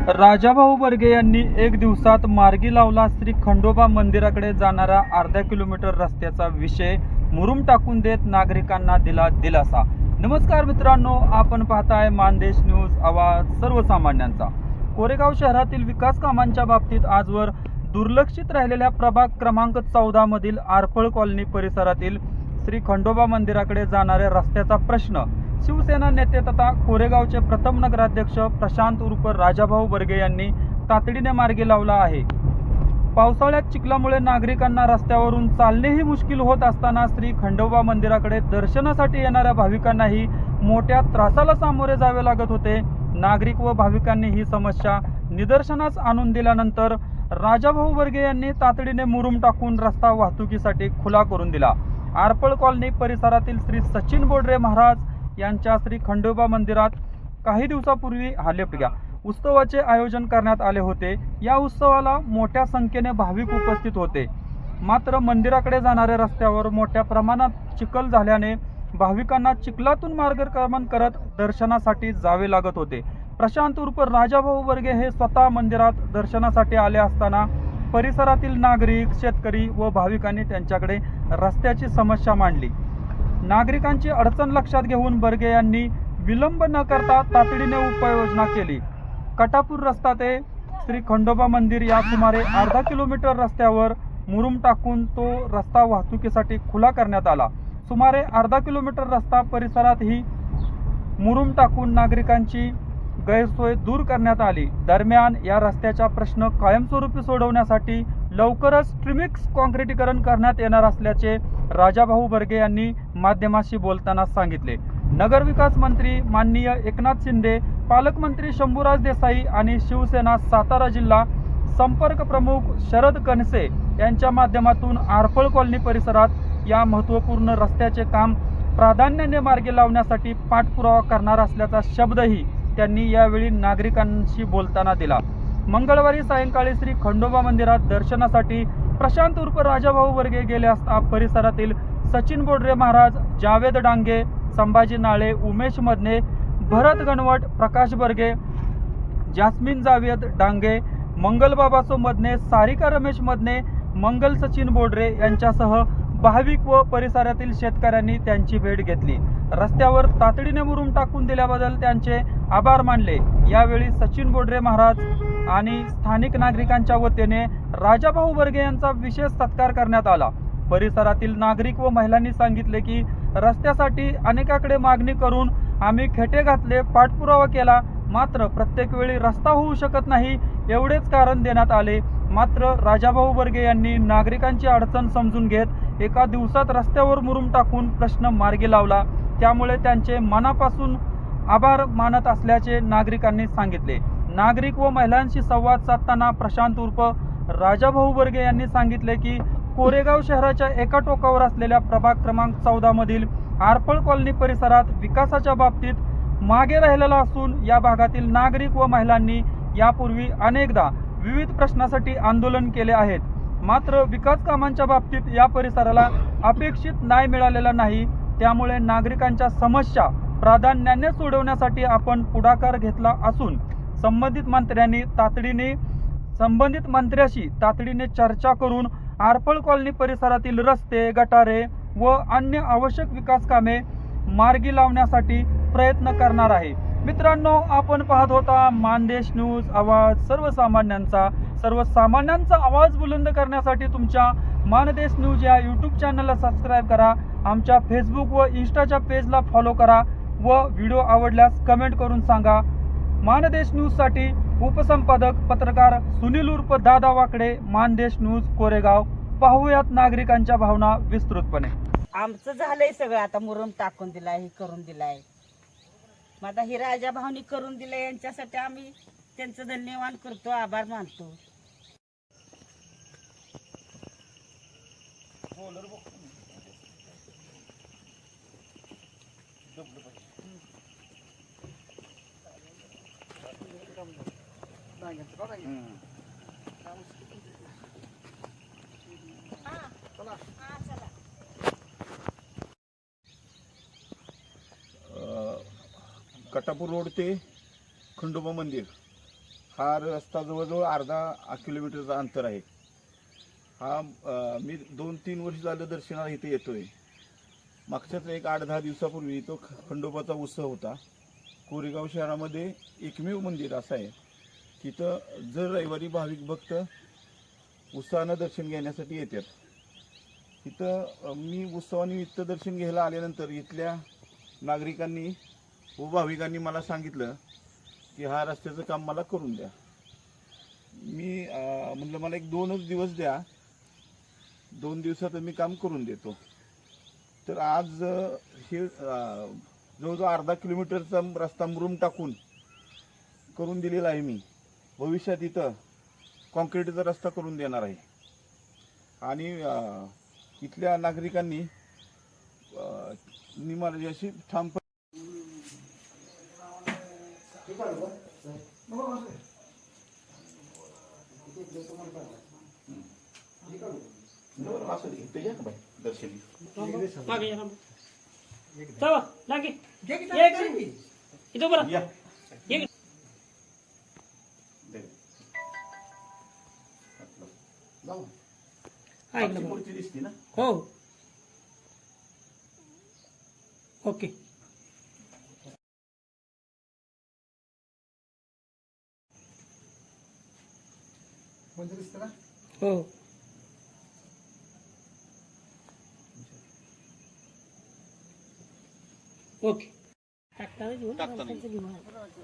राजाभाऊ बर्गे यांनी एक दिवसात मार्गी लावला श्री खंडोबा मंदिराकडे जाणारा अर्धा किलोमीटर रस्त्याचा विषय मुरुम टाकून देत नागरिकांना दिला दिलासा। नमस्कार मित्रांनो, आपण पाहताय मानदेश न्यूज, आवाज सर्वसामान्यांचा। कोरेगाव शहरातील विकास कामांच्या बाबतीत आजवर दुर्लक्षित राहिलेल्या प्रभाग क्रमांक 14 मधील आरफळ कॉलनी परिसरातील श्री खंडोबा मंदिराकडे जाणाऱ्या रस्त्याचा प्रश्न शिवसेना नेते तथा कोरेगावचे प्रथम नगराध्यक्ष प्रशांत उर्फ राजाभाऊ बर्गे यांनी तातडीने मार्गी लावला आहे। पावसाळ्यात चिखलामुळे नागरिकांना रस्त्यावरून चालणेही मुश्किल होत असताना श्री खंडोबा मंदिराकडे दर्शनासाठी येणाऱ्या भाविकांनाही मोठ्या त्रासाला सामोरे जावे लागत होते। नागरिक व भाविकांनी ही समस्या निदर्शनास आणून दिल्यानंतर राजाभाऊ बर्गे यांनी तातडीने मुरुम टाकून रस्ता वाहतुकीसाठी खुला करून दिला। आरफळ कॉलनी परिसरातील श्री सचिन बोडरे महाराज यांच्या श्री खंडोबा मंदिरात काही दिवसापूर्वी उत्सवाचे आयोजन करण्यात आले होते। या उत्सवाला मोठ्या संख्येने भाविक उपस्थित होते। मात्र मंदिराकडे जाणाऱ्या रस्त्यावर मोठ्या प्रमाणात चिखल झाल्याने भाविकांना चिखलातून मार्गक्रमण करत दर्शनासाठी जावे लागत होते। प्रशांत उर्फ राजाभाऊ बर्गे हे स्वतः मंदिरात दर्शनासाठी आले असताना परिसरातील नागरिक, शेतकरी व भाविकांनी त्यांच्याकडे रस्त्याची समस्या मांडली। नागरिकांची अडचण लक्षात घेऊन बर्गे यांनी विलंब न करता तातडीने उपाययोजना केली। कटापूर रस्ता ते श्री खंडोबा मंदिर या सुमारे अर्धा किलोमीटर रस्त्यावर मुरुम टाकून तो रस्ता वाहतुकीसाठी खुला करण्यात आला। सुमारे अर्धा किलोमीटर रस्ता परिसरातही मुरुम टाकून नागरिकांची गैरसोय दूर करण्यात आली। दरम्यान या रस्त्याचा प्रश्न कायमस्वरूपी सोडवण्यासाठी लवकरच ट्रिमिक्स काँक्रिटीकरण करण्यात येणार असल्याचे राजाभाऊ बर्गे यांनी माध्यमांशी बोलताना सांगितले। नगरविकास मंत्री माननीय एकनाथ शिंदे, पालकमंत्री शंभूराज देसाई आणि शिवसेना सातारा जिल्हा संपर्क प्रमुख शरद कणसे यांच्या माध्यमातून आरफळ कॉलनी परिसरात या महत्त्वपूर्ण रस्त्याचे काम प्राधान्याने मार्गी लावण्यासाठी पाठपुरावा करणार असल्याचा शब्दही त्यांनी यावेळी नागरिकांशी बोलताना दिला। मंगळवारी सायंकाळी श्री खंडोबा मंदिरात दर्शनासाठी प्रशांत उर्फ राजाभाऊ बर्गे गेले असता परिसरातील सचिन बोडरे महाराज, जावेद डांगे, संभाजी नाळे, उमेश मदने, भरत गणवट, प्रकाश बर्गे, जास्मिन जावेद डांगे, मंगल बाबासो मदने, सारिका रमेश मदने, मंगल सचिन बोडरे यांच्यासह भाविक व परिसरातील शेतकऱ्यांनी त्यांची भेट घेतली। रस्त्यावर तातडीने मुरुम टाकून दिल्याबद्दल त्यांचे आभार मानले। यावेळी सचिन बोडरे महाराज आणि स्थानिक नागरिकांच्या वतीने राजाभाऊ बर्गे यांचा विशेष सत्कार करण्यात आला। परिसरातील नागरिक व महिलांनी सांगितले की रस्त्यासाठी अनेकाकडे मागणी करून आम्ही खेटे घातले, पाठपुरावा केला, मात्र प्रत्येक वेळी रस्ता होऊ शकत नाही एवढेच कारण देण्यात आले। मात्र राजाभाऊ बर्गे यांनी नागरिकांची अडचण समजून घेत एका दिवसात रस्त्यावर मुरुम टाकून प्रश्न मार्गी लावला। त्यामुळे त्यांचे मनापासून आभार मानत असल्याचे नागरिकांनी सांगितले। नागरिक व महिलांशी संवाद साधताना प्रशांत उर्फ राजाभाऊ बर्गे यांनी सांगितले की कोरेगाव शहराच्या एका टोकावर असलेल्या प्रभाग क्रमांक 14 मधील आरफळ कॉलनी परिसरात विकासाच्या बाबतीत मागे राहिलेला असून या भागातील नागरिक व महिलांनी यापूर्वी अनेकदा विविध प्रश्नासाठी आंदोलन केले आहेत। मात्र विकास कामांच्या बाबतीत या परिसराला अपेक्षित न्याय मिळालेला नाही। त्यामुळे नागरिकांच्या समस्या प्राधान्याने सोडवण्यासाठी आपण पुढाकार घेतला असून संबंधित मंत्र्याशी तातडीने चर्चा करून आरफळ कॉलनी परिसरातील रस्ते, गटारे व अन्य आवश्यक विकास कामे मार्गी लावण्यासाठी प्रयत्न करणार आहे। मित्रांनो, आपण पाहत होता मानदेश न्यूज, आवाज सर्वसामान्यांचा। सर्वसामान्यांचा आवाज बुलंद करण्यासाठी तुमच्या मानदेश न्यूज या यूट्यूब चॅनलला सबस्क्राईब करा, आमच्या फेसबुक व इंस्टाच्या पेजला फॉलो करा व व्हिडिओ आवडल्यास कमेंट करून सांगा। मानदेश न्यूजसाठी उपसंपादक पत्रकार सुनील उर्फ दादा वाकडे, मानदेश न्यूज, कोरेगाव। पाहूयात नागरिकांच्या भावना विस्तृतपणे। आमचं झालंय सगळं, आता मुरुम टाकून दिलाय, हे करून दिलाय। मग आता ही राजाभाऊनी करून दिलंय, यांच्यासाठी आम्ही त्यांचं धन्यवाद करतो, आभार मानतो। कटापूर रोड ते खंडोबा मंदिर हा रस्ता जवळजवळ अर्धा किलोमीटरचा अंतर आहे. हा मी 2-3 वर्ष झालं दर्शनाला इथे येतोय. मागच्याच एक 8-10 दिवसापूर्वी तो खंडोबाचा उत्सव होता. कोरेगाव शहरामध्ये एकमेव मंदिर असं आहे तिथं जर रविवारी भाविक भक्त उत्साहानं दर्शन घेण्यासाठी येतात. तिथं मी उत्सवानिमित्त दर्शन घ्यायला आल्यानंतर इथल्या नागरिकांनी व भाविकांनी मला सांगितलं की हा रस्त्याचं काम मला करून द्या. मी म्हणलं मला 1-2 दिवस द्या, 2 दिवसात मी काम करून देतो. तर आज हे जवळजवळ अर्धा किलोमीटरचा रस्ता मुरुम टाकून करून दिलेला आहे. मी भविष्यात इथं कॉन्क्रीटचा रस्ता करून देणार आहे. आणि इथल्या नागरिकांनी मला अशी ठाम दर्शन या मूर्ती दिसते ना. हो ओके हो ओके टाकताना घेऊन टाकताना माणसाचं घेऊन फिरवायचं.